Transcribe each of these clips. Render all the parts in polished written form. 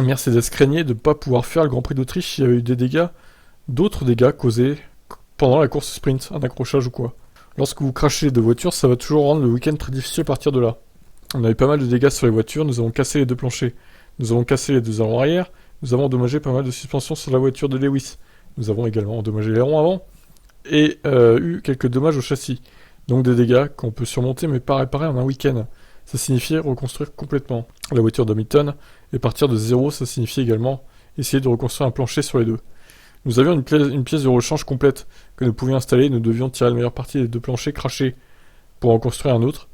Mercedes craignait de ne pas pouvoir faire le Grand Prix d'Autriche s'il y avait eu d'autres dégâts causés pendant la course sprint, un accrochage ou quoi. Lorsque vous crachez les deux voitures, ça va toujours rendre le week-end très difficile à partir de là. On a eu pas mal de dégâts sur les voitures, nous avons cassé les deux planchers, nous avons cassé les deux ailerons arrière, nous avons endommagé pas mal de suspensions sur la voiture de Lewis. Nous avons également endommagé l'aileron avant, et eu quelques dommages au châssis. Donc des dégâts qu'on peut surmonter mais pas réparer en un week-end. Ça signifiait reconstruire complètement la voiture d'Hamilton, et partir de zéro, ça signifiait également essayer de reconstruire un plancher sur les deux. Nous avions une pièce de rechange complète que nous pouvions installer, et nous devions tirer la meilleure partie des deux planchers crachés pour en construire un autre.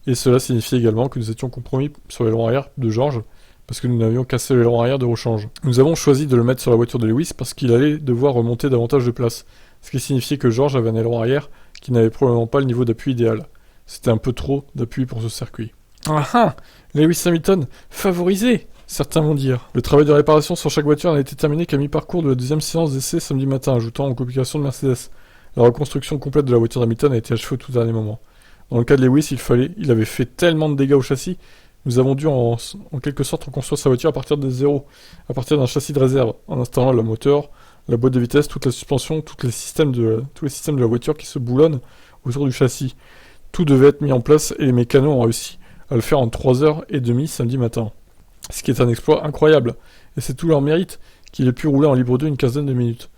Et cela signifiait également que nous étions compromis sur l'aileron arrière de George, parce que nous n'avions cassé l'aileron arrière de rechange. Nous avons choisi de le mettre sur la voiture de Lewis parce qu'il allait devoir remonter davantage de place, ce qui signifiait que George avait un aileron arrière qui n'avait probablement pas le niveau d'appui idéal. C'était un peu trop d'appui pour ce circuit. Ah ah, Lewis Hamilton, favorisé, certains vont dire. Le travail de réparation sur chaque voiture n'a été terminé qu'à mi-parcours de la deuxième séance d'essai samedi matin, ajoutant aux complications de Mercedes. La reconstruction complète de la voiture d'Hamilton a été achevée au tout dernier moment. Dans le cas de Lewis, il avait fait tellement de dégâts au châssis, nous avons dû en quelque sorte reconstruire sa voiture à partir de zéro, à partir d'un châssis de réserve, en installant le moteur, la boîte de vitesse, toute la suspension, tous les systèmes de la voiture qui se boulonnent autour du châssis. Tout devait être mis en place et les mécanos ont réussi à le faire en 3h30 samedi matin. Ce qui est un exploit incroyable, et c'est tout leur mérite qu'il ait pu rouler en libre 2 une quinzaine de minutes.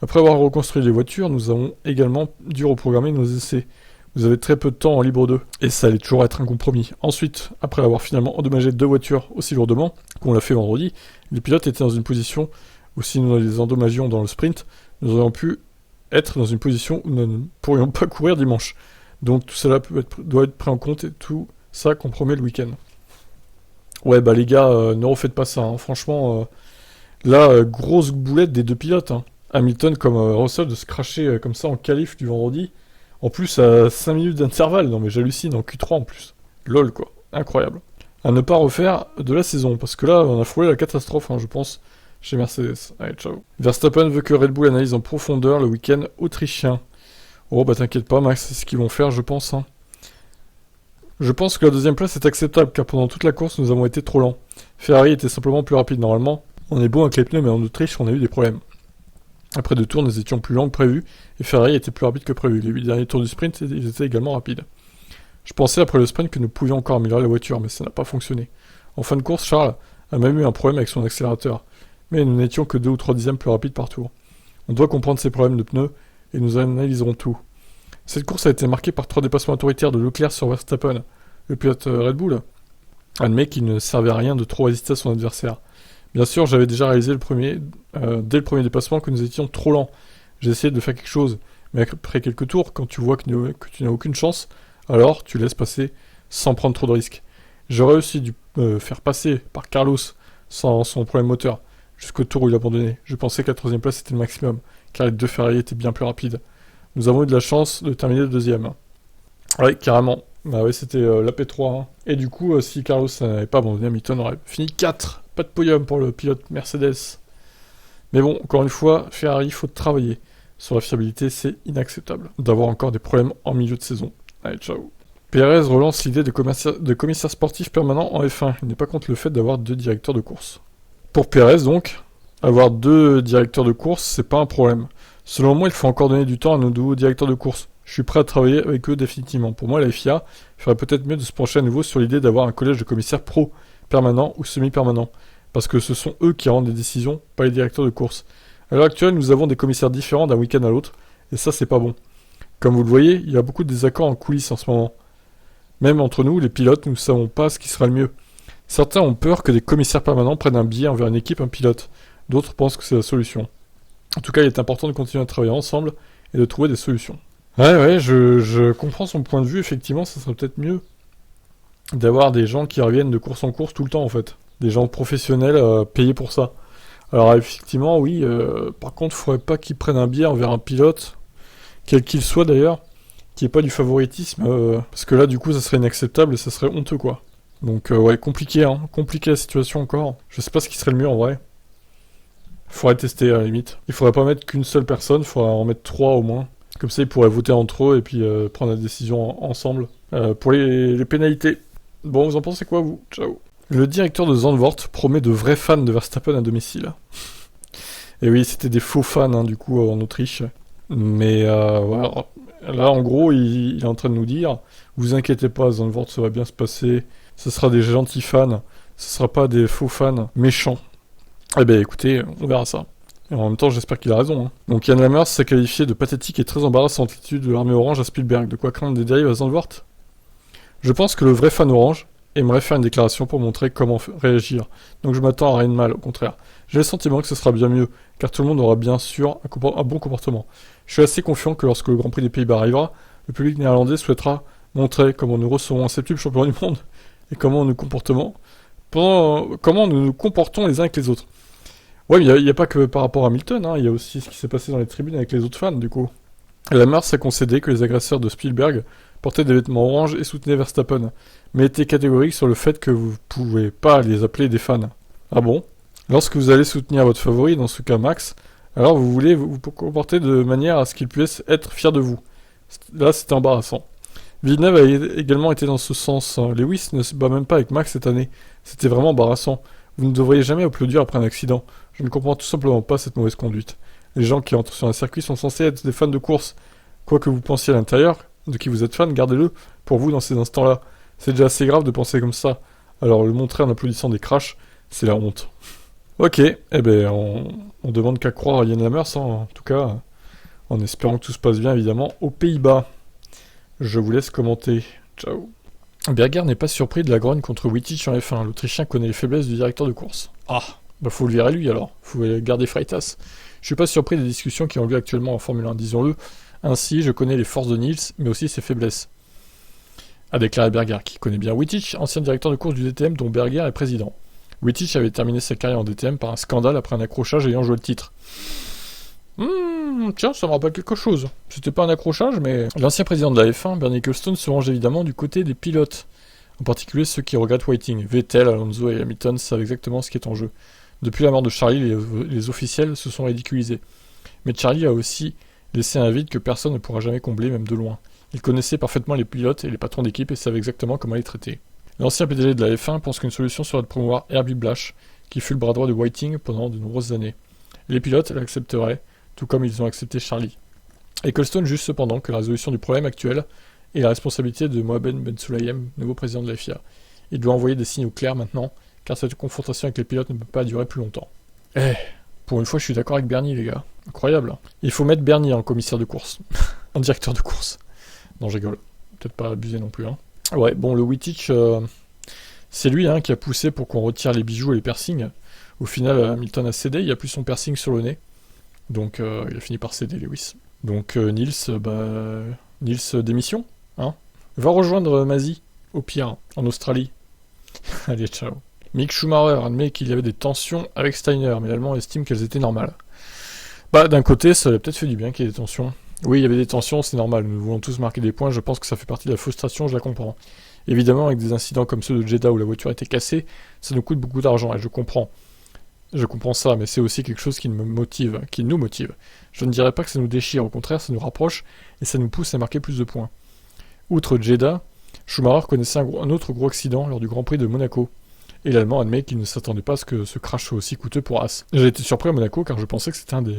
Après avoir reconstruit les voitures, nous avons également dû reprogrammer nos essais. Vous avez très peu de temps en libre 2, et ça allait toujours être un compromis. Ensuite, après avoir finalement endommagé deux voitures aussi lourdement qu'on l'a fait vendredi, les pilotes étaient dans une position où si nous les endommagions dans le sprint, nous aurions pu être dans une position où nous ne pourrions pas courir dimanche. Donc tout cela doit être pris en compte et tout ça compromet le week-end. Ouais bah les gars, ne refaites pas ça, hein. Franchement, là, grosse boulette des deux pilotes, hein. Hamilton comme Russell de se cracher comme ça en qualif du vendredi. En plus, à 5 minutes d'intervalle, non mais j'hallucine, en Q3 en plus. LOL quoi, incroyable. À ne pas refaire de la saison, parce que là, on a frôlé la catastrophe, hein, je pense, chez Mercedes. Allez, ciao. Verstappen veut que Red Bull analyse en profondeur le week-end autrichien. Oh bah t'inquiète pas Max, c'est ce qu'ils vont faire je pense. Hein. Je pense que la deuxième place est acceptable, car pendant toute la course, nous avons été trop lents. Ferrari était simplement plus rapide normalement. On est bon avec les pneus, mais en Autriche, on a eu des problèmes. Après 2 tours, nous étions plus lents que prévu, et Ferrari était plus rapide que prévu. Les 8 derniers tours du sprint, ils étaient également rapides. Je pensais après le sprint que nous pouvions encore améliorer la voiture, mais ça n'a pas fonctionné. En fin de course, Charles a même eu un problème avec son accélérateur, mais nous n'étions que 2 ou 3 dixièmes plus rapides par tour. On doit comprendre ces problèmes de pneus, et nous analyserons tout. Cette course a été marquée par 3 dépassements autoritaires de Leclerc sur Verstappen. Le pilote Red Bull admet qu'il ne servait à rien de trop résister à son adversaire. Bien sûr, j'avais déjà réalisé dès le premier dépassement que nous étions trop lents. J'ai essayé de faire quelque chose, mais après quelques tours, quand tu vois que tu n'as aucune chance, alors tu laisses passer sans prendre trop de risques. J'aurais aussi dû me faire passer par Carlos sans son problème moteur, jusqu'au tour où il a abandonné. Je pensais que la 3ème place était le maximum, car les deux Ferrari étaient bien plus rapides. Nous avons eu de la chance de terminer deuxième. Ouais, carrément. Bah ouais, c'était la P3. Hein. Et du coup, si Carlos n'avait pas abandonné, Hamilton aurait fini 4. Pas de podium pour le pilote Mercedes. Mais bon, encore une fois, Ferrari, il faut travailler. Sur la fiabilité, c'est inacceptable d'avoir encore des problèmes en milieu de saison. Allez, ciao. Pérez relance l'idée de commissaire sportif permanent en F1. Il n'est pas contre le fait d'avoir 2 directeurs de course. Pour Pérez, donc, avoir 2 directeurs de course, c'est pas un problème. Selon moi, il faut encore donner du temps à nos nouveaux directeurs de course. Je suis prêt à travailler avec eux définitivement. Pour moi, la FIA ferait peut-être mieux de se pencher à nouveau sur l'idée d'avoir un collège de commissaires pro, permanent ou semi-permanent. Parce que ce sont eux qui rendent les décisions, pas les directeurs de course. À l'heure actuelle, nous avons des commissaires différents d'un week-end à l'autre, et ça, c'est pas bon. Comme vous le voyez, il y a beaucoup de désaccords en coulisses en ce moment. Même entre nous, les pilotes, nous ne savons pas ce qui sera le mieux. Certains ont peur que des commissaires permanents prennent un billet envers une équipe, un pilote. D'autres pensent que c'est la solution. En tout cas, il est important de continuer à travailler ensemble et de trouver des solutions. Ouais, je comprends son point de vue. Effectivement, ça serait peut-être mieux d'avoir des gens qui reviennent de course en course tout le temps, en fait. Des gens professionnels payés pour ça. Alors, effectivement, oui. Par contre, il ne faudrait pas qu'ils prennent un billet envers un pilote, quel qu'il soit d'ailleurs, qu'il n'y ait pas du favoritisme. Parce que là, du coup, ça serait inacceptable et ça serait honteux, quoi. Donc, ouais, compliqué, hein. Compliqué la situation encore. Je sais pas ce qui serait le mieux, en vrai. Faudrait tester à la limite. Il faudrait pas mettre qu'une seule personne, il faudrait en mettre 3 au moins. Comme ça, ils pourraient voter entre eux et puis prendre la décision ensemble. Pour les pénalités. Bon, vous en pensez quoi, vous? Ciao. Le directeur de Zandvoort promet de vrais fans de Verstappen à domicile. Et oui, c'était des faux fans, hein, du coup, en Autriche. Mais voilà. Là, en gros, il est en train de nous dire, vous inquiétez pas, Zandvoort, ça va bien se passer. Ce sera des gentils fans. Ce sera pas des faux fans méchants. Eh ben, écoutez, on verra ça. Et en même temps, j'espère qu'il a raison. Hein. Donc, Yann Lammers s'est qualifié de pathétique et très embarrassante l'attitude de l'armée orange à Spielberg. De quoi craindre des dérives à Zandvoort? Je pense que le vrai fan orange aimerait faire une déclaration pour montrer comment réagir. Donc je m'attends à rien de mal, au contraire. J'ai le sentiment que ce sera bien mieux, car tout le monde aura bien sûr un bon comportement. Je suis assez confiant que lorsque le Grand Prix des Pays-Bas arrivera, le public néerlandais souhaitera montrer comment nous recevons un septuple champion du monde et comment nous nous comportons les uns avec les autres. Ouais, mais il n'y a pas que par rapport à Hamilton, hein, il y a aussi ce qui s'est passé dans les tribunes avec les autres fans, du coup. Lammers a concédé que les agresseurs de Spielberg portaient des vêtements orange et soutenaient Verstappen, mais était catégorique sur le fait que vous ne pouvez pas les appeler des fans. Ah bon? Lorsque vous allez soutenir votre favori, dans ce cas Max, alors vous voulez vous comporter de manière à ce qu'il puisse être fier de vous. Là, c'était embarrassant. Villeneuve a également été dans ce sens. Lewis ne se bat même pas avec Max cette année. C'était vraiment embarrassant. Vous ne devriez jamais applaudir après un accident. Je ne comprends tout simplement pas cette mauvaise conduite. Les gens qui entrent sur un circuit sont censés être des fans de course. Quoi que vous pensiez à l'intérieur, de qui vous êtes fan, gardez-le pour vous dans ces instants-là. C'est déjà assez grave de penser comme ça. Alors le montrer en applaudissant des crashs, c'est la honte. Ok, eh ben on demande qu'à croire à Yann Lammers, hein, en tout cas, en espérant que tout se passe bien évidemment aux Pays-Bas. Je vous laisse commenter. Ciao. Berger n'est pas surpris de la grogne contre Wittich en F1. L'Autrichien connaît les faiblesses du directeur de course. Ah, bah faut le virer lui alors. Faut garder Freitas. Je suis pas surpris des discussions qui ont lieu actuellement en Formule 1, disons-le. Ainsi, je connais les forces de Niels, mais aussi ses faiblesses. A déclaré Berger, qui connaît bien Wittich, ancien directeur de course du DTM dont Berger est président. Wittich avait terminé sa carrière en DTM par un scandale après un accrochage ayant joué le titre. Tiens, ça me rappelle quelque chose. C'était pas un accrochage, mais... L'ancien président de la F1, Bernie Ecclestone, se range évidemment du côté des pilotes. En particulier ceux qui regrettent Whiting. Vettel, Alonso et Hamilton savent exactement ce qui est en jeu. Depuis la mort de Charlie, les officiels se sont ridiculisés. Mais Charlie a aussi laissé un vide que personne ne pourra jamais combler, même de loin. Il connaissait parfaitement les pilotes et les patrons d'équipe et savait exactement comment les traiter. L'ancien PDG de la F1 pense qu'une solution serait de promouvoir Herbie Blash, qui fut le bras droit de Whiting pendant de nombreuses années. Les pilotes l'accepteraient, tout comme ils ont accepté Charlie. Ecclestone juge cependant que la résolution du problème actuel est la responsabilité de Mohamed Ben Sulayem, nouveau président de la FIA. Il doit envoyer des signaux clairs maintenant, car cette confrontation avec les pilotes ne peut pas durer plus longtemps. Pour une fois je suis d'accord avec Bernie les gars. Incroyable. Hein. Il faut mettre Bernie en commissaire de course. En directeur de course. Non, je rigole. Peut-être pas abuser non plus. Hein. Ouais, bon, le Wittich, c'est lui qui a poussé pour qu'on retire les bijoux et les piercings. Au final, Hamilton a cédé, il n'y a plus son piercing sur le nez. Donc, il a fini par céder, Lewis. Donc, Niels démission. Hein. Va rejoindre Masi, au pire, en Australie. Allez, ciao. Mick Schumacher admet qu'il y avait des tensions avec Steiner, mais l'Allemand estime qu'elles étaient normales. Bah, d'un côté, ça aurait peut-être fait du bien qu'il y ait des tensions. Oui, il y avait des tensions, c'est normal, nous voulons tous marquer des points, je pense que ça fait partie de la frustration, je la comprends. Évidemment, avec des incidents comme ceux de Jeddah où la voiture était cassée, ça nous coûte beaucoup d'argent, et je comprends. Je comprends ça, mais c'est aussi quelque chose qui nous motive. Je ne dirais pas que ça nous déchire, au contraire, ça nous rapproche, et ça nous pousse à marquer plus de points. Outre Jeddah, Schumacher connaissait un autre gros accident lors du Grand Prix de Monaco. Et l'Allemand admet qu'il ne s'attendait pas à ce que ce crash soit aussi coûteux pour Haas. J'ai été surpris à Monaco car je pensais que c'était un de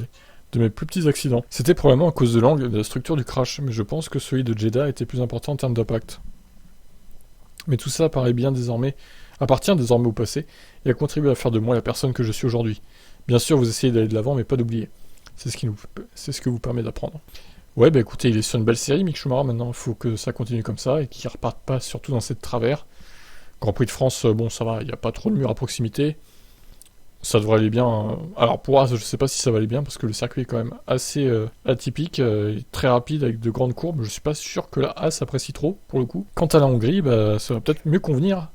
mes plus petits accidents. C'était probablement à cause de l'angle et de la structure du crash, mais je pense que celui de Jeddah était plus important en termes d'impact. Mais tout ça appartient désormais au passé, et a contribué à faire de moi la personne que je suis aujourd'hui. Bien sûr, vous essayez d'aller de l'avant, mais pas d'oublier. C'est ce que vous permet d'apprendre. Ouais, bah écoutez, il est sur une belle série, Mick Schumacher, maintenant, il faut que ça continue comme ça, et qu'il ne reparte pas surtout dans cette travers. Grand Prix de France, bon ça va, il n'y a pas trop de murs à proximité. Ça devrait aller bien. Alors pour As, je ne sais pas si ça va aller bien parce que le circuit est quand même assez atypique, très rapide avec de grandes courbes. Je ne suis pas sûr que la As apprécie trop pour le coup. Quant à la Hongrie, bah, ça va peut-être mieux convenir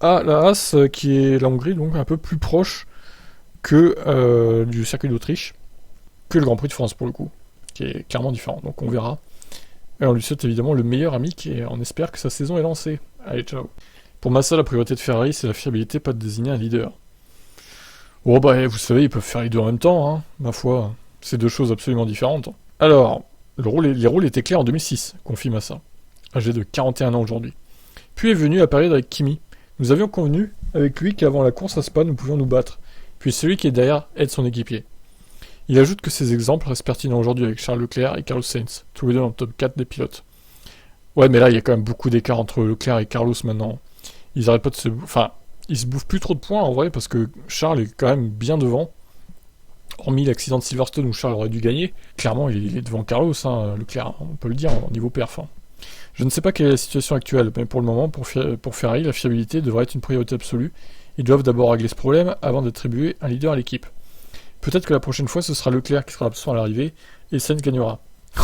à la As qui est la Hongrie, donc un peu plus proche que du circuit d'Autriche, que le Grand Prix de France pour le coup, qui est clairement différent. Donc on verra. Et on lui souhaite évidemment le meilleur ami et on espère que sa saison est lancée. Allez, ciao. Pour Massa, la priorité de Ferrari, c'est la fiabilité, pas de désigner un leader. Oh bah, vous savez, ils peuvent faire les deux en même temps, hein, ma foi. C'est deux choses absolument différentes. Alors, les rôles étaient clairs en 2006, confie Massa, âgé de 41 ans aujourd'hui. Puis est venue la période avec Kimi, Nous avions convenu avec lui qu'avant la course à Spa, nous pouvions nous battre. Puis celui qui est derrière aide son équipier. Il ajoute que ces exemples restent pertinents aujourd'hui avec Charles Leclerc et Carlos Sainz, tous les deux dans le top 4 des pilotes. Ouais, mais là, il y a quand même beaucoup d'écart entre Leclerc et Carlos maintenant. Ils arrêtent pas de se... Enfin, ils se bouffent plus trop de points en vrai, parce que Charles est quand même bien devant. Hormis l'accident de Silverstone où Charles aurait dû gagner, clairement, il est devant Carlos, hein, Leclerc, on peut le dire, au niveau perf. Hein. Je ne sais pas quelle est la situation actuelle, mais pour le moment, pour Ferrari, la fiabilité devrait être une priorité absolue. Ils doivent d'abord régler ce problème avant d'attribuer un leader à l'équipe. Peut-être que la prochaine fois, ce sera Leclerc qui sera absent à l'arrivée et Sainz gagnera.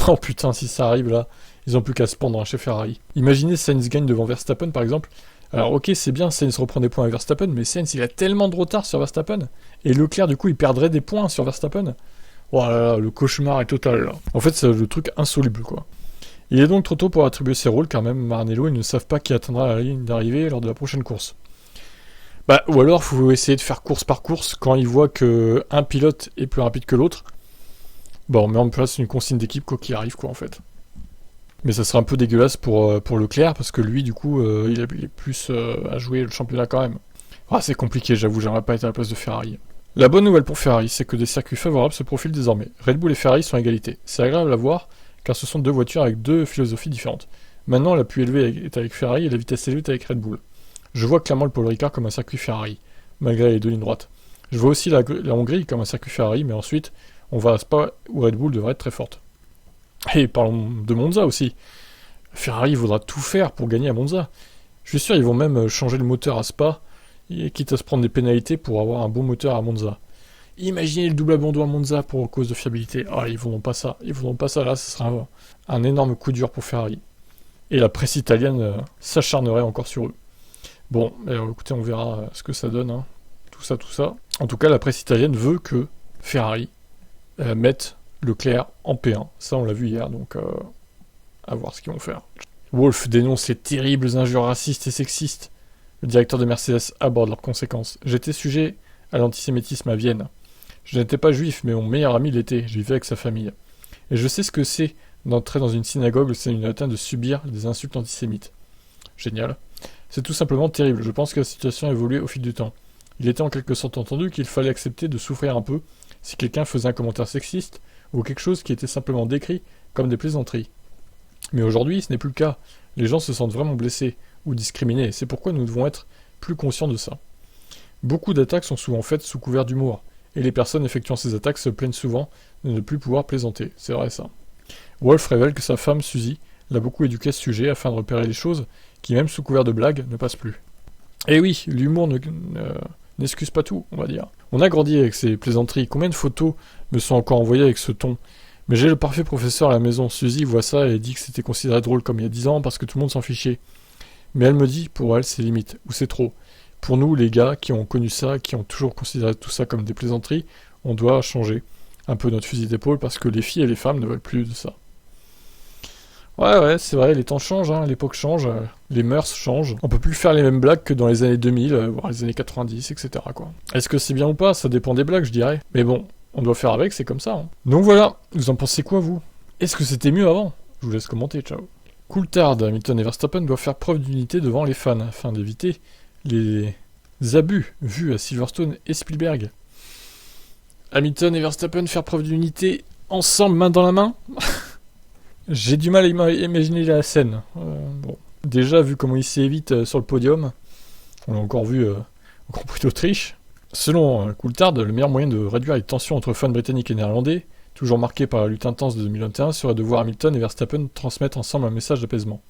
Oh putain, si ça arrive là, ils ont plus qu'à se pendre chez Ferrari. Imaginez Sainz gagne devant Verstappen par exemple. Alors ok, c'est bien, Sainz reprend des points avec Verstappen, mais Sainz il a tellement de retard sur Verstappen. Et Leclerc du coup il perdrait des points sur Verstappen. Oh là là, le cauchemar est total là. En fait, c'est le truc insoluble quoi. Il est donc trop tôt pour attribuer ses rôles car même Maranello ils ne savent pas qui atteindra la ligne d'arrivée lors de la prochaine course. Bah, ou alors, faut essayer de faire course par course. Quand ils voient que un pilote est plus rapide que l'autre, bah, on met en place une consigne d'équipe quoi qu'il arrive, quoi, en fait. Mais ça serait un peu dégueulasse pour Leclerc, parce que lui, du coup, il est plus à jouer le championnat quand même. Ah, c'est compliqué, j'avoue, j'aimerais pas être à la place de Ferrari. La bonne nouvelle pour Ferrari, c'est que des circuits favorables se profilent désormais. Red Bull et Ferrari sont à égalité. C'est agréable à voir, car ce sont deux voitures avec deux philosophies différentes. Maintenant, la plus élevée est avec Ferrari et la vitesse élevée est avec Red Bull. Je vois clairement le Paul Ricard comme un circuit Ferrari, malgré les deux lignes droites. Je vois aussi la Hongrie comme un circuit Ferrari, mais ensuite, on va à Spa où Red Bull devrait être très forte. Et parlons de Monza aussi. Ferrari voudra tout faire pour gagner à Monza. Je suis sûr ils vont même changer le moteur à Spa, et quitte à se prendre des pénalités pour avoir un bon moteur à Monza. Imaginez le double abandon à Monza pour cause de fiabilité. Ah, ils voudront pas ça. Ils voudront pas ça. Là, ce sera un énorme coup dur pour Ferrari. Et la presse italienne s'acharnerait encore sur eux. Bon, écoutez, on verra ce que ça donne, hein. Tout ça. En tout cas, la presse italienne veut que Ferrari mette Leclerc en P1. Ça, on l'a vu hier, donc à voir ce qu'ils vont faire. Wolff dénonce les terribles injures racistes et sexistes. Le directeur de Mercedes aborde leurs conséquences. J'étais sujet à l'antisémitisme à Vienne. Je n'étais pas juif, mais mon meilleur ami l'était. Je vivais avec sa famille. Et je sais ce que c'est d'entrer dans une synagogue, c'est une atteinte de subir des insultes antisémites. Génial. C'est tout simplement terrible. Je pense que la situation a évolué au fil du temps. Il était en quelque sorte entendu qu'il fallait accepter de souffrir un peu si quelqu'un faisait un commentaire sexiste ou quelque chose qui était simplement décrit comme des plaisanteries. Mais aujourd'hui, ce n'est plus le cas. Les gens se sentent vraiment blessés ou discriminés. C'est pourquoi nous devons être plus conscients de ça. Beaucoup d'attaques sont souvent faites sous couvert d'humour, et les personnes effectuant ces attaques se plaignent souvent de ne plus pouvoir plaisanter. C'est vrai ça. Wolff révèle que sa femme, Suzy, l'a beaucoup éduqué à ce sujet afin de repérer les choses qui, même sous couvert de blagues, ne passent plus. Et oui, l'humour n'excuse pas tout, on va dire. On a grandi avec ces plaisanteries. Combien de photos me sont encore envoyées avec ce ton? Mais j'ai le parfait professeur à la maison. Suzy voit ça et dit que c'était considéré drôle comme il y a 10 ans parce que tout le monde s'en fichait. Mais elle me dit, pour elle, c'est limite, ou c'est trop. Pour nous, les gars qui ont connu ça, qui ont toujours considéré tout ça comme des plaisanteries, on doit changer un peu notre fusil d'épaule parce que les filles et les femmes ne veulent plus de ça. Ouais, c'est vrai, les temps changent, hein, l'époque change, les mœurs changent. On peut plus faire les mêmes blagues que dans les années 2000, voire les années 90, etc. quoi. Est-ce que c'est bien ou pas? Ça dépend des blagues, je dirais. Mais bon, on doit faire avec, c'est comme ça. Hein. Donc voilà, vous en pensez quoi, vous? Est-ce que c'était mieux avant? Je vous laisse commenter, ciao. Coulthard, Hamilton et Verstappen doivent faire preuve d'unité devant les fans, afin d'éviter les abus vus à Silverstone et Spielberg. Hamilton et Verstappen faire preuve d'unité ensemble, main dans la main? J'ai du mal à imaginer la scène. Bon. Déjà, vu comment il s'évite sur le podium, on l'a encore vu au Grand Prix d'Autriche. Selon Coulthard, le meilleur moyen de réduire les tensions entre fans britanniques et néerlandais, toujours marquées par la lutte intense de 2021, serait de voir Hamilton et Verstappen transmettre ensemble un message d'apaisement.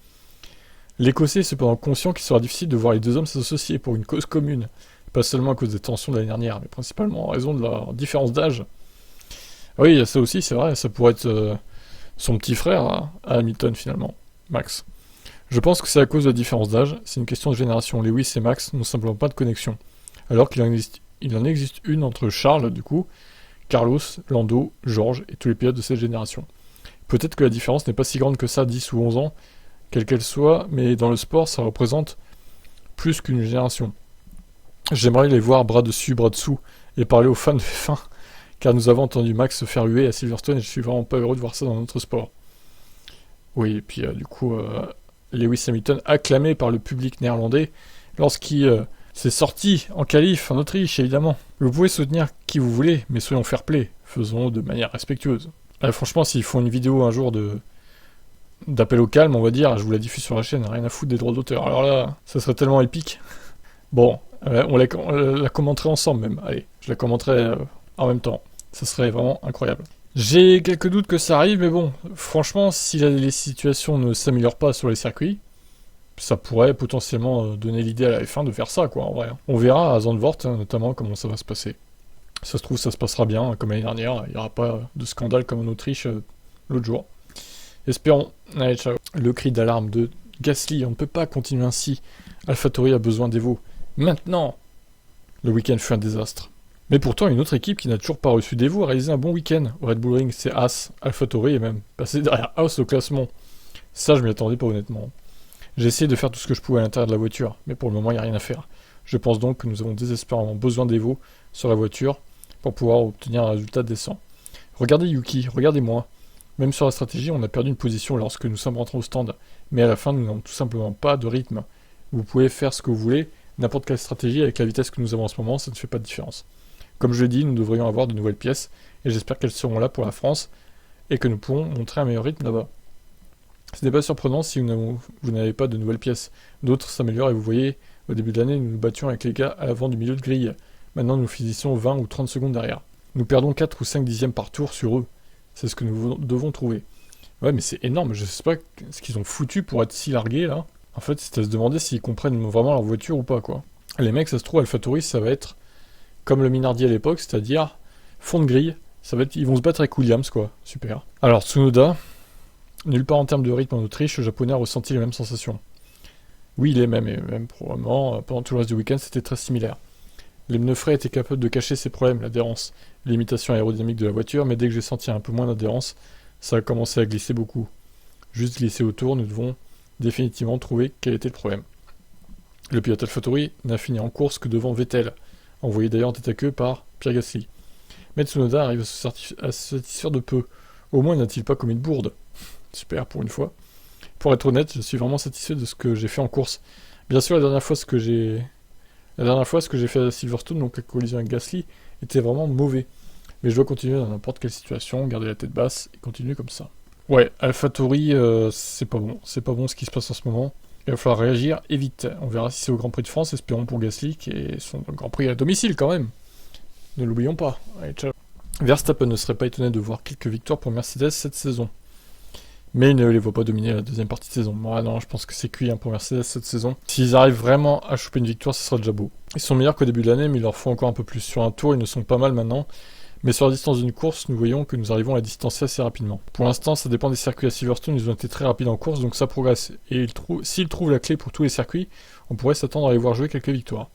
L'Écossais est cependant conscient qu'il sera difficile de voir les deux hommes s'associer pour une cause commune, pas seulement à cause des tensions de l'année dernière, mais principalement en raison de leur différence d'âge. Oui, il y a ça aussi, c'est vrai, ça pourrait être son petit frère à Hamilton finalement, Max. Je pense que c'est à cause de la différence d'âge, c'est une question de génération. Lewis et Max n'ont simplement pas de connexion, alors qu'il en existe une entre Charles, du coup, Carlos, Lando, George et tous les pilotes de cette génération. Peut-être que la différence n'est pas si grande que ça, 10 ou 11 ans, quelle qu'elle soit, mais dans le sport, ça représente plus qu'une génération. J'aimerais les voir bras dessus, bras dessous, et parler aux fans de F1, car nous avons entendu Max se faire huer à Silverstone, et je suis vraiment pas heureux de voir ça dans notre sport. Oui, et puis du coup, Lewis Hamilton, acclamé par le public néerlandais, lorsqu'il s'est sorti en qualif en Autriche, évidemment. Vous pouvez soutenir qui vous voulez, mais soyons fair-play, faisons de manière respectueuse. Franchement, s'ils font une vidéo un jour d'appel au calme, on va dire, je vous la diffuse sur la chaîne, rien à foutre des droits d'auteur. Alors là, ça serait tellement épique. Bon, on la commenterait ensemble même. Allez, je la commenterai en même temps. Ça serait vraiment incroyable. J'ai quelques doutes que ça arrive, mais bon, franchement, si les situations ne s'améliorent pas sur les circuits, ça pourrait potentiellement donner l'idée à la F1 de faire ça, quoi, en vrai. On verra à Zandvoort, notamment, comment ça va se passer. Ça se trouve, ça se passera bien, comme l'année dernière. Il n'y aura pas de scandale comme en Autriche l'autre jour. Espérons. Allez, ciao. Le cri d'alarme de Gasly, on ne peut pas continuer ainsi. AlphaTauri a besoin d'Evo. Maintenant. Le week-end fut un désastre. Mais pourtant, une autre équipe qui n'a toujours pas reçu d'Evo a réalisé un bon week-end. Au Red Bull Ring, c'est Haas. AlphaTauri est même passé derrière Haas au classement. Ça, je m'y attendais pas honnêtement. J'ai essayé de faire tout ce que je pouvais à l'intérieur de la voiture, mais pour le moment, il n'y a rien à faire. Je pense donc que nous avons désespérément besoin d'Evo sur la voiture pour pouvoir obtenir un résultat décent. Regardez Yuki, regardez-moi. Même sur la stratégie, on a perdu une position lorsque nous sommes rentrés au stand, mais à la fin, nous n'avons tout simplement pas de rythme. Vous pouvez faire ce que vous voulez, n'importe quelle stratégie, avec la vitesse que nous avons en ce moment, ça ne fait pas de différence. Comme je l'ai dit, nous devrions avoir de nouvelles pièces, et j'espère qu'elles seront là pour la France, et que nous pourrons montrer un meilleur rythme là-bas. Ce n'est pas surprenant si vous n'avez pas de nouvelles pièces. D'autres s'améliorent, et vous voyez, au début de l'année, nous nous battions avec les gars à l'avant du milieu de grille. Maintenant, nous finissons 20 ou 30 secondes derrière. Nous perdons 4 ou 5 dixièmes par tour sur eux. C'est ce que nous devons trouver. Ouais, mais c'est énorme, je sais pas ce qu'ils ont foutu pour être si largués, là. En fait, c'est à se demander s'ils comprennent vraiment leur voiture ou pas, quoi. Les mecs, ça se trouve, AlphaTauri, ça va être comme le Minardi à l'époque, c'est-à-dire fond de grille. Ça va être, ils vont se battre avec Williams, quoi. Super. Alors, Tsunoda, nulle part en termes de rythme en Autriche, le japonais a ressenti les mêmes sensations. Oui, il est même, et même probablement, pendant tout le reste du week-end, c'était très similaire. Les pneus frais étaient capables de cacher ces problèmes, l'adhérence, l'imitation aérodynamique de la voiture, mais dès que j'ai senti un peu moins d'adhérence, ça a commencé à glisser beaucoup. Juste glisser autour, nous devons définitivement trouver quel était le problème. Le pilote AlphaTauri n'a fini en course que devant Vettel, envoyé d'ailleurs en tête à queue par Pierre Gasly. Mais Tsunoda arrive à se satisfaire de peu. Au moins n'a-t-il pas commis de bourde. Super, pour une fois. Pour être honnête, je suis vraiment satisfait de ce que j'ai fait en course. Bien sûr, la dernière fois, ce que j'ai fait à Silverstone, donc la collision avec Gasly, était vraiment mauvais. Mais je dois continuer dans n'importe quelle situation, garder la tête basse et continuer comme ça. Ouais, AlphaTauri, c'est pas bon. C'est pas bon ce qui se passe en ce moment. Il va falloir réagir et vite. On verra si c'est au Grand Prix de France, espérons pour Gasly, qui est son Grand Prix à domicile quand même. Ne l'oublions pas. Allez, ciao. Verstappen ne serait pas étonné de voir quelques victoires pour Mercedes cette saison. Mais il ne les voit pas dominer la deuxième partie de saison. Moi, non, je pense que c'est cuit pour Mercedes cette saison. S'ils arrivent vraiment à choper une victoire, ce sera déjà beau. Ils sont meilleurs qu'au début de l'année, mais il leur faut encore un peu plus. Sur un tour, ils ne sont pas mal maintenant. Mais sur la distance d'une course, nous voyons que nous arrivons à la distancer assez rapidement. Pour l'instant, ça dépend des circuits à Silverstone, ils ont été très rapides en course, donc ça progresse. Et s'ils trouvent la clé pour tous les circuits, on pourrait s'attendre à les voir jouer quelques victoires.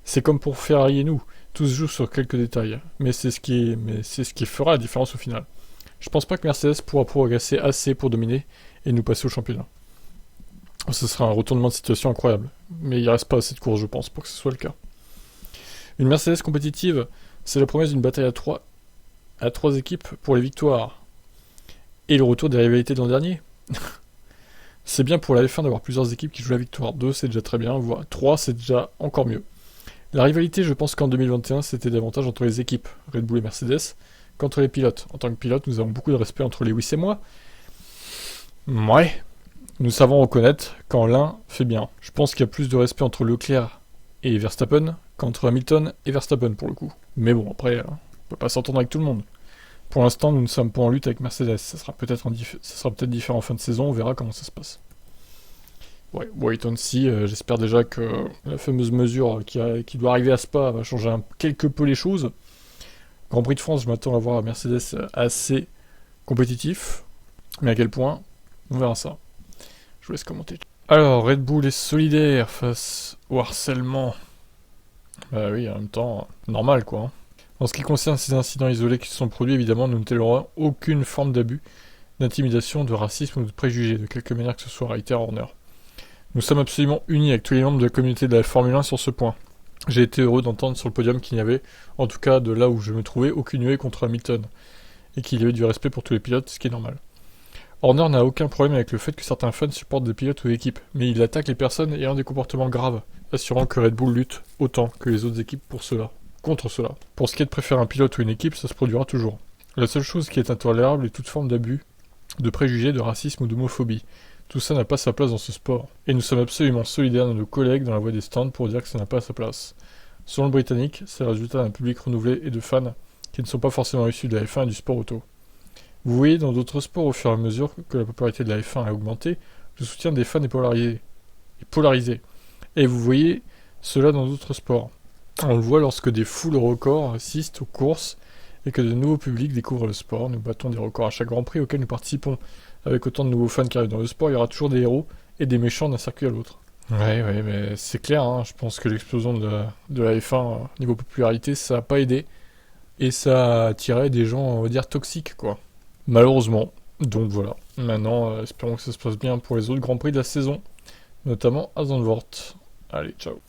C'est comme pour Ferrari et nous, tous jouent sur quelques détails. Mais c'est ce qui fera la différence au final. Je pense pas que Mercedes pourra progresser assez pour dominer et nous passer au championnat. Ce sera un retournement de situation incroyable. Mais il reste pas assez de courses, je pense, pour que ce soit le cas. Une Mercedes compétitive, c'est la promesse d'une bataille à trois équipes pour les victoires. Et le retour des rivalités de l'an dernier. C'est bien pour la F1 d'avoir plusieurs équipes qui jouent la victoire. 2, c'est déjà très bien, voire 3, c'est déjà encore mieux. La rivalité, je pense qu'en 2021, c'était davantage entre les équipes, Red Bull et Mercedes, qu'entre les pilotes. En tant que pilote, nous avons beaucoup de respect entre Lewis et moi. Ouais. Nous savons reconnaître quand l'un fait bien. Je pense qu'il y a plus de respect entre Leclerc et Verstappen qu'entre Hamilton et Verstappen pour le coup. Mais bon, après, on peut pas s'entendre avec tout le monde. Pour l'instant, nous ne sommes pas en lutte avec Mercedes. Ça sera peut-être différent en fin de saison, on verra comment ça se passe. Ouais, wait and see. J'espère déjà que la fameuse mesure qui doit arriver à Spa va changer quelque peu les choses. Grand Prix de France, je m'attends à voir un Mercedes assez compétitif. Mais à quel point, on verra ça. Je vous laisse commenter. Alors, Red Bull est solidaire face au harcèlement. Bah oui, en même temps, normal quoi. En ce qui concerne ces incidents isolés qui se sont produits, évidemment, nous ne tolérons aucune forme d'abus, d'intimidation, de racisme ou de préjugés, de quelque manière que ce soit Reiter Horner. Nous sommes absolument unis avec tous les membres de la communauté de la Formule 1 sur ce point. J'ai été heureux d'entendre sur le podium qu'il n'y avait, en tout cas de là où je me trouvais, aucune huée contre Hamilton, et qu'il y avait du respect pour tous les pilotes, ce qui est normal. Horner n'a aucun problème avec le fait que certains fans supportent des pilotes ou équipes, mais il attaque les personnes ayant des comportements graves, assurant que Red Bull lutte autant que les autres équipes contre cela. Pour ce qui est de préférer un pilote ou une équipe, ça se produira toujours. La seule chose qui est intolérable est toute forme d'abus, de préjugés, de racisme ou d'homophobie. Tout ça n'a pas sa place dans ce sport. Et nous sommes absolument solidaires de nos collègues dans la voie des stands pour dire que ça n'a pas sa place. Selon le Britannique, c'est le résultat d'un public renouvelé et de fans qui ne sont pas forcément issus de la F1 et du sport auto. Vous voyez, dans d'autres sports, au fur et à mesure que la popularité de la F1 a augmenté, le soutien des fans est polarisé. Et vous voyez cela dans d'autres sports. On le voit lorsque des foules records assistent aux courses et que de nouveaux publics découvrent le sport. Nous battons des records à chaque Grand Prix auquel nous participons. Avec autant de nouveaux fans qui arrivent dans le sport, il y aura toujours des héros et des méchants d'un circuit à l'autre. Ouais, mais c'est clair, hein, je pense que l'explosion de la F1 niveau popularité, ça n'a pas aidé. Et ça a attiré des gens, on va dire, toxiques, quoi. Malheureusement. Donc voilà. Maintenant, espérons que ça se passe bien pour les autres Grands Prix de la saison, notamment à Zandvoort. Allez, ciao.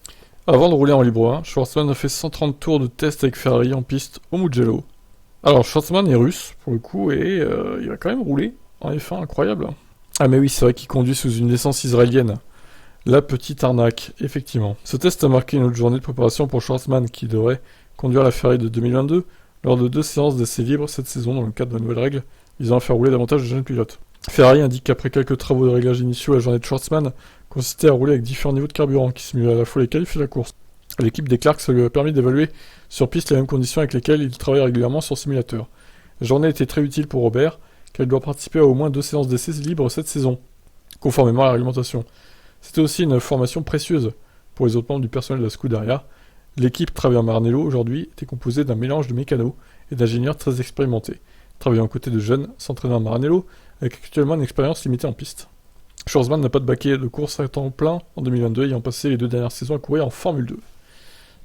Avant de rouler en Libre 1, Schwartzman a fait 130 tours de test avec Ferrari en piste au Mugello. Alors, Schwartzman est russe, pour le coup, et il a quand même roulé en F1, incroyable. Ah mais oui, c'est vrai qu'il conduit sous une licence israélienne. La petite arnaque, effectivement. Ce test a marqué une autre journée de préparation pour Schwartzman, qui devrait conduire la Ferrari de 2022 lors de 2 séances d'essais libres cette saison dans le cadre de la nouvelle règle, visant à faire rouler davantage de jeunes pilotes. Ferrari indique qu'après quelques travaux de réglage initiaux, la journée de Schwartzman consistait à rouler avec différents niveaux de carburant qui simulaient à la fois les qualifs et la course. L'équipe déclare que ça lui a permis d'évaluer sur piste les mêmes conditions avec lesquelles il travaille régulièrement sur simulateur. La journée était très utile pour Robert, car il doit participer à au moins 2 séances d'essais libres cette saison, conformément à la réglementation. C'était aussi une formation précieuse pour les autres membres du personnel de la Scuderia. L'équipe travaillant Maranello aujourd'hui était composée d'un mélange de mécanos et d'ingénieurs très expérimentés, travaillant aux côtés de jeunes s'entraînant à Maranello avec actuellement une expérience limitée en piste. Schwartzman n'a pas de baquet de course à temps plein en 2022, ayant passé les 2 dernières saisons à courir en Formule 2.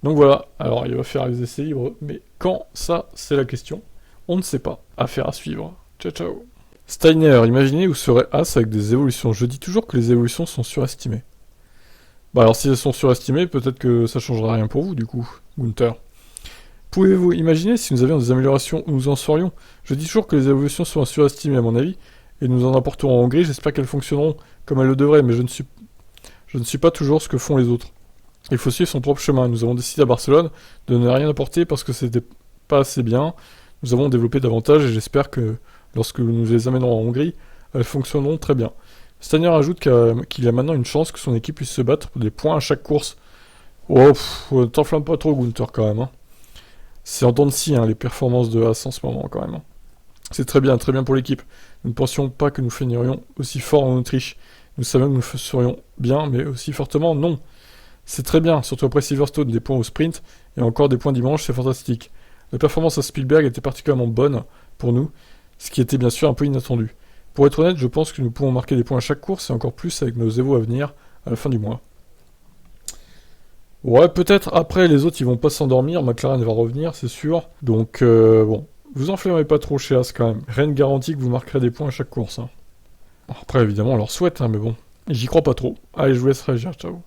Donc voilà, alors il va faire les essais libres, mais quand ça, c'est la question. On ne sait pas. Affaire à suivre. Ciao ciao. Steiner, imaginez où serait As avec des évolutions. Je dis toujours que les évolutions sont surestimées. Bah alors si elles sont surestimées, peut-être que ça changera rien pour vous du coup, Gunther. Pouvez-vous imaginer si nous avions des améliorations où nous en serions? Je dis toujours que les évolutions sont surestimées à mon avis, et nous en apporterons en Hongrie, j'espère qu'elles fonctionneront comme elles le devraient, mais je ne suis pas toujours ce que font les autres. Il faut suivre son propre chemin. Nous avons décidé à Barcelone de ne rien apporter parce que c'était pas assez bien. Nous avons développé davantage et j'espère que lorsque nous les amènerons en Hongrie, elles fonctionneront très bien. Steiner ajoute qu'il a maintenant une chance que son équipe puisse se battre pour des points à chaque course. Oh, t'enflamme pas trop, Gunther, quand même. Hein. C'est en dents de scie, hein, les performances de Haas en ce moment, quand même. Hein. C'est très bien pour l'équipe. Nous ne pensions pas que nous finirions aussi fort en Autriche. Nous savions que nous serions bien, mais aussi fortement, non. C'est très bien, surtout après Silverstone, des points au sprint, et encore des points dimanche, c'est fantastique. La performance à Spielberg était particulièrement bonne pour nous, ce qui était bien sûr un peu inattendu. Pour être honnête, je pense que nous pouvons marquer des points à chaque course, et encore plus avec nos Evo à venir, à la fin du mois. Ouais, peut-être après, les autres ils vont pas s'endormir, McLaren va revenir, c'est sûr. Donc, bon, vous enflammez pas trop chez As quand même. Rien ne garantit que vous marquerez des points à chaque course. Hein. Après, évidemment, on leur souhaite, hein, mais bon, j'y crois pas trop. Allez, je vous laisse réagir, ciao.